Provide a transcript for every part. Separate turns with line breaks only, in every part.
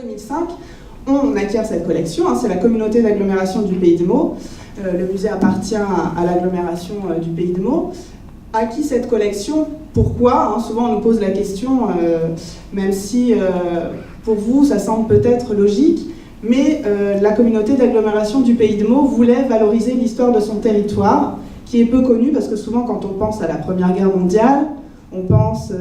2005, on acquiert cette collection, c'est la communauté d'agglomération du Pays de Meaux. Le musée appartient à l'agglomération du Pays de Meaux. À qui cette collection? Pourquoi? Souvent on nous pose la question, même si pour vous ça semble peut-être logique, mais la communauté d'agglomération du Pays de Meaux voulait valoriser l'histoire de son territoire, qui est peu connue, parce que souvent quand on pense à la Première Guerre mondiale, on pense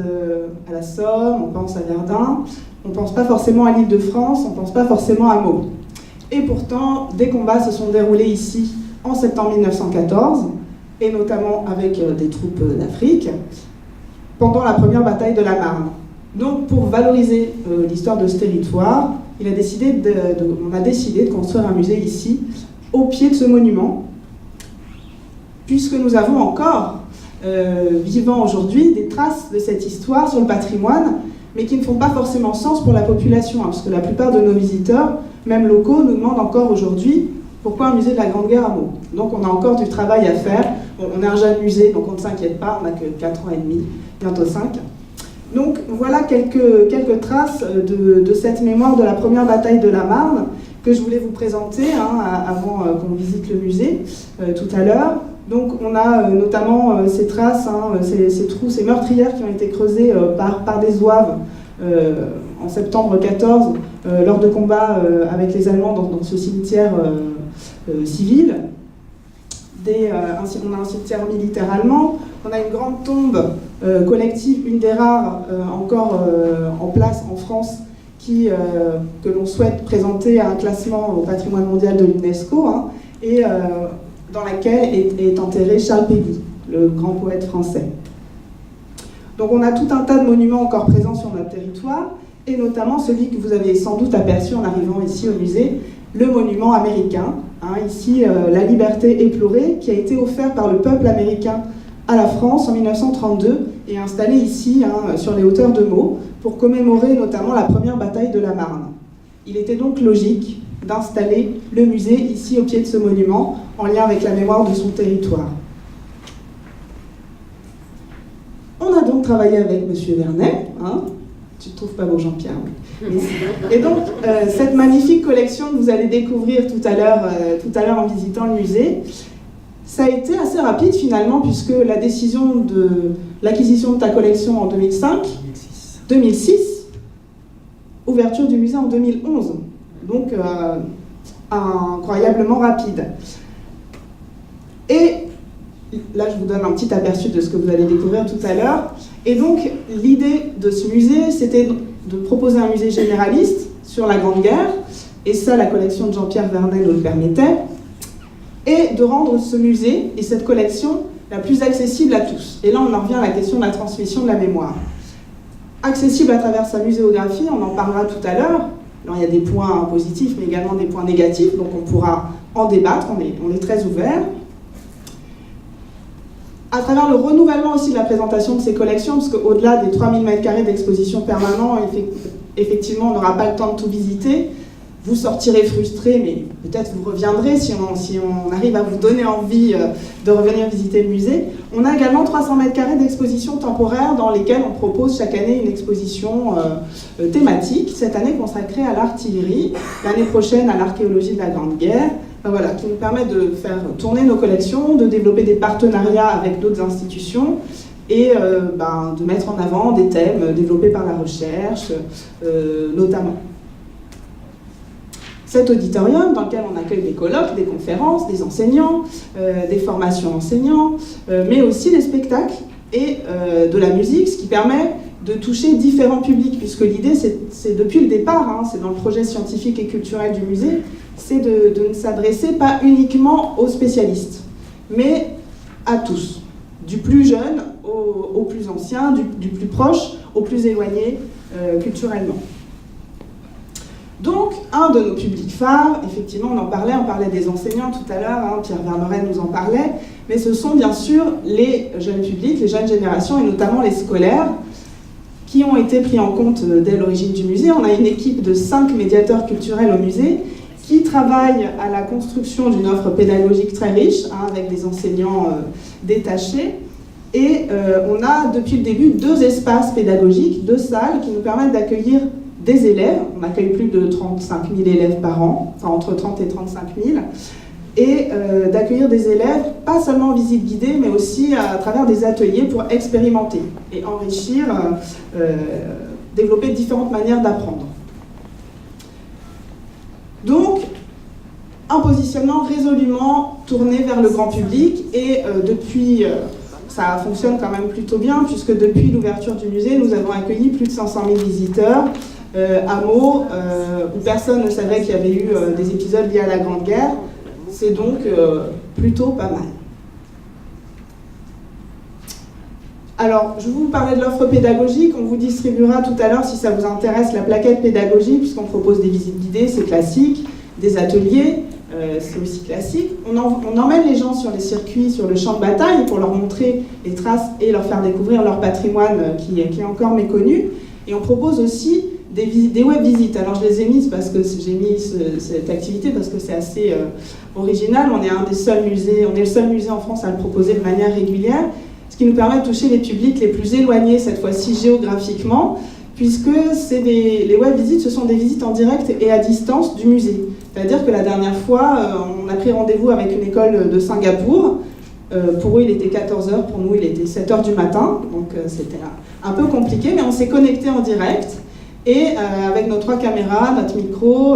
à la Somme, on pense à Verdun, on ne pense pas forcément à l'Île-de-France, on ne pense pas forcément à Meaux. Et pourtant, des combats se sont déroulés ici en septembre 1914, et notamment avec des troupes d'Afrique, pendant la première bataille de la Marne. Donc pour valoriser l'histoire de ce territoire, on a décidé de construire un musée ici, au pied de ce monument, puisque nous avons encore, vivant aujourd'hui, des traces de cette histoire sur le patrimoine, mais qui ne font pas forcément sens pour la population, parce que la plupart de nos visiteurs, même locaux, nous demandent encore aujourd'hui pourquoi un musée de la Grande Guerre à Meaux. Donc on a encore du travail à faire. On est un jeune musée, donc on ne s'inquiète pas, on n'a que 4 ans et demi, bientôt 5. Donc voilà quelques traces de cette mémoire de la première bataille de la Marne que je voulais vous présenter avant qu'on visite le musée tout à l'heure. Donc on a notamment ces traces, ces trous, ces meurtrières qui ont été creusées par des zouaves en septembre 14 lors de combats avec les Allemands dans ce cimetière civil. On a un cimetière militaire allemand, on a une grande tombe collective, une des rares encore en place en France, que l'on souhaite présenter à un classement au patrimoine mondial de l'UNESCO, et dans laquelle est enterré Charles Péguy, le grand poète français. Donc on a tout un tas de monuments encore présents sur notre territoire, et notamment celui que vous avez sans doute aperçu en arrivant ici au musée, le monument américain, ici la liberté éplorée, qui a été offert par le peuple américain à la France en 1932 et installé ici sur les hauteurs de Meaux pour commémorer notamment la première bataille de la Marne. Il était donc logique d'installer le musée ici au pied de ce monument en lien avec la mémoire de son territoire. On a donc travaillé avec M. Vernet, tu ne trouves pas beau Jean-Pierre, oui. Et donc cette magnifique collection que vous allez découvrir tout à l'heure en visitant le musée, ça a été assez rapide finalement, puisque la décision de l'acquisition de ta collection en 2006, ouverture du musée en 2011, donc incroyablement rapide. Et là je vous donne un petit aperçu de ce que vous allez découvrir tout à l'heure. Et donc l'idée de ce musée, c'était de proposer un musée généraliste sur la Grande Guerre, et ça la collection de Jean-Pierre Vernet nous le permettait, et de rendre ce musée et cette collection la plus accessible à tous. Et là on en revient à la question de la transmission de la mémoire. Accessible à travers sa muséographie, on en parlera tout à l'heure. Alors il y a des points positifs mais également des points négatifs, donc on pourra en débattre, on est très ouvert. À travers le renouvellement aussi de la présentation de ces collections, parce qu'au-delà des 3000 m² d'exposition permanent, effectivement, on n'aura pas le temps de tout visiter. Vous sortirez frustrés, mais peut-être vous reviendrez si on arrive à vous donner envie de revenir visiter le musée. On a également 300 m² d'exposition temporaire dans lesquelles on propose chaque année une exposition thématique. Cette année consacrée à l'artillerie, l'année prochaine à l'archéologie de la Grande Guerre. Voilà, qui nous permet de faire tourner nos collections, de développer des partenariats avec d'autres institutions et de mettre en avant des thèmes développés par la recherche, notamment. Cet auditorium dans lequel on accueille des colloques, des conférences, des enseignants, des formations enseignants, mais aussi des spectacles et de la musique, ce qui permet de toucher différents publics, puisque l'idée, c'est depuis le départ, c'est dans le projet scientifique et culturel du musée, c'est de ne s'adresser pas uniquement aux spécialistes, mais à tous, du plus jeune au plus ancien, du plus proche au plus éloigné culturellement. Donc, un de nos publics phares, effectivement, on parlait des enseignants tout à l'heure, Pierre Vermeren nous en parlait, mais ce sont bien sûr les jeunes publics, les jeunes générations, et notamment les scolaires, qui ont été pris en compte dès l'origine du musée. On a une équipe de 5 médiateurs culturels au musée qui travaillent à la construction d'une offre pédagogique très riche, avec des enseignants détachés. Et on a depuis le début 2 espaces pédagogiques, 2 salles qui nous permettent d'accueillir des élèves. On accueille plus de 35 000 élèves par an, enfin entre 30 et 35 000, et d'accueillir des élèves, pas seulement en visite guidée, mais aussi à travers des ateliers pour expérimenter et enrichir, développer différentes manières d'apprendre. Donc, un positionnement résolument tourné vers le grand public, et depuis, ça fonctionne quand même plutôt bien, puisque depuis l'ouverture du musée, nous avons accueilli plus de 500 000 visiteurs, à Meaux, où personne ne savait qu'il y avait eu des épisodes liés à la Grande Guerre. C'est donc plutôt pas mal. Alors, je vous parlais de l'offre pédagogique. On vous distribuera tout à l'heure, si ça vous intéresse, la plaquette pédagogique, puisqu'on propose des visites guidées, c'est classique, des ateliers, c'est aussi classique. On emmène les gens sur les circuits, sur le champ de bataille, pour leur montrer les traces et leur faire découvrir leur patrimoine qui est encore méconnu. Et on propose aussi des web visites. Alors je les ai mises parce que j'ai mis cette activité parce que c'est assez original. On est le seul musée en France à le proposer de manière régulière, ce qui nous permet de toucher les publics les plus éloignés, cette fois-ci géographiquement, puisque les web visites, ce sont des visites en direct et à distance du musée. C'est-à-dire que la dernière fois, on a pris rendez-vous avec une école de Singapour. Pour eux, il était 14h, pour nous, il était 7h du matin, donc c'était un peu compliqué, mais on s'est connecté en direct. Et avec nos 3 caméras, notre micro,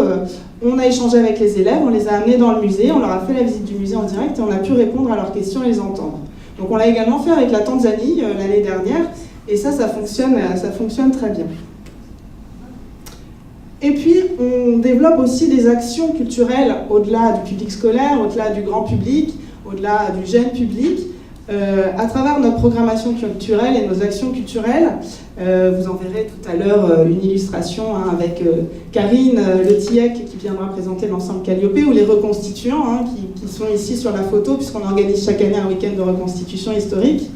on a échangé avec les élèves, on les a amenés dans le musée, on leur a fait la visite du musée en direct et on a pu répondre à leurs questions et les entendre. Donc on l'a également fait avec la Tanzanie l'année dernière, et ça fonctionne très bien. Et puis on développe aussi des actions culturelles au-delà du public scolaire, au-delà du grand public, au-delà du jeune public, à travers notre programmation culturelle et nos actions culturelles. Vous en verrez tout à l'heure une illustration avec Karine Le Tiec qui viendra présenter l'ensemble Calliope, ou les reconstituants qui sont ici sur la photo, puisqu'on organise chaque année un week-end de reconstitution historique.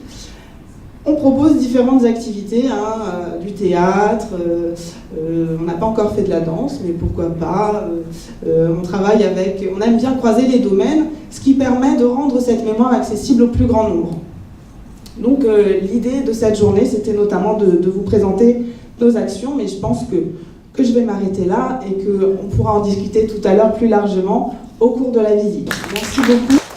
On propose différentes activités, du théâtre, on n'a pas encore fait de la danse, mais pourquoi pas. On aime bien croiser les domaines, ce qui permet de rendre cette mémoire accessible au plus grand nombre. Donc l'idée de cette journée, c'était notamment de vous présenter nos actions, mais je pense que je vais m'arrêter là et qu'on pourra en discuter tout à l'heure plus largement au cours de la visite. Merci beaucoup.